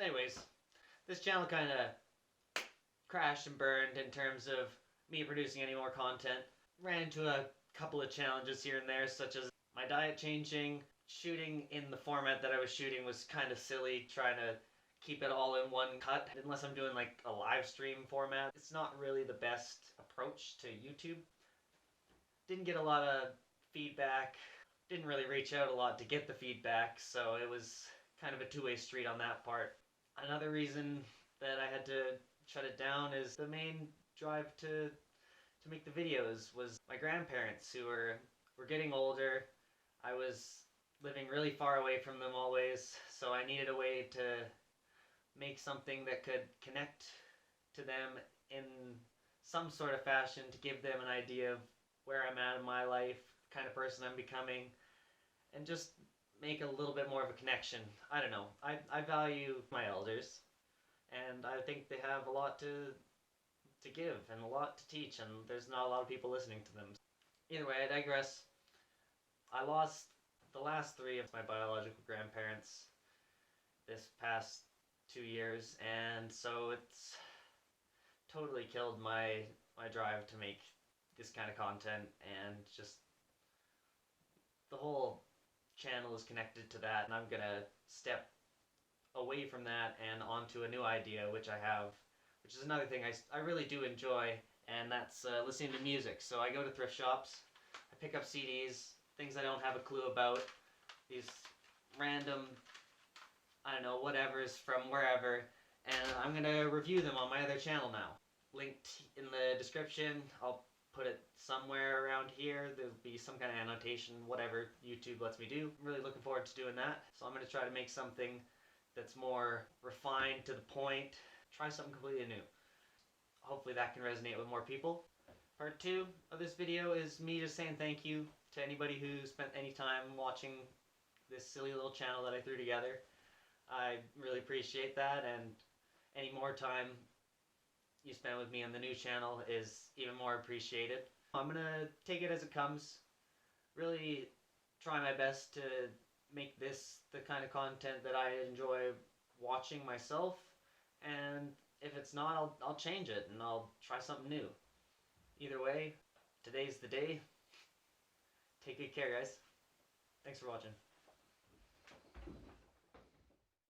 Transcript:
Anyways, this channel kind of crashed and burned in terms of me producing any more content. Ran into a couple of challenges here and there, such as my diet changing. Shooting in the format that I was shooting was kind of silly, trying to keep it all in one cut. Unless I'm doing like a live stream format, it's not really the best approach to YouTube. Didn't get a lot of feedback, didn't really reach out a lot to get the feedback, so it was kind of a two-way street on that part. Another reason that I had to shut it down is the main drive to make the videos was my grandparents, who were getting older. I was living really far away from them always, so I needed a way to make something that could connect to them in some sort of fashion, to give them an idea of where I'm at in my life, the kind of person I'm becoming, and just make a little bit more of a connection. I don't know. I value my elders, and I think they have a lot to give and a lot to teach, and there's not a lot of people listening to them. Either way, I digress. I lost the last three of my biological grandparents this past 2 years, and so it's totally killed my drive to make this kind of content, and just the whole channel is connected to that, and I'm gonna step away from that and onto a new idea which I have, which is another thing I really do enjoy, and that's listening to music. So I go to thrift shops, I pick up CDs, things I don't have a clue about, these random, I don't know, whatevers from wherever, and I'm gonna review them on my other channel now. Linked in the description. I'll put it somewhere around here. There'll be some kind of annotation, whatever YouTube lets me do. I'm really looking forward to doing that. So I'm going to try to make something that's more refined, to the point. Try something completely new. Hopefully that can resonate with more people. Part 2 of this video is me just saying thank you to anybody who spent any time watching this silly little channel that I threw together. I really appreciate that, and any more time you spend with me on the new channel is even more appreciated. I'm gonna take it as it comes, really try my best to make this the kind of content that I enjoy watching myself, and if it's not, I'll change it and I'll try something new. Either way, today's the day. Take good care, guys. Thanks for watching.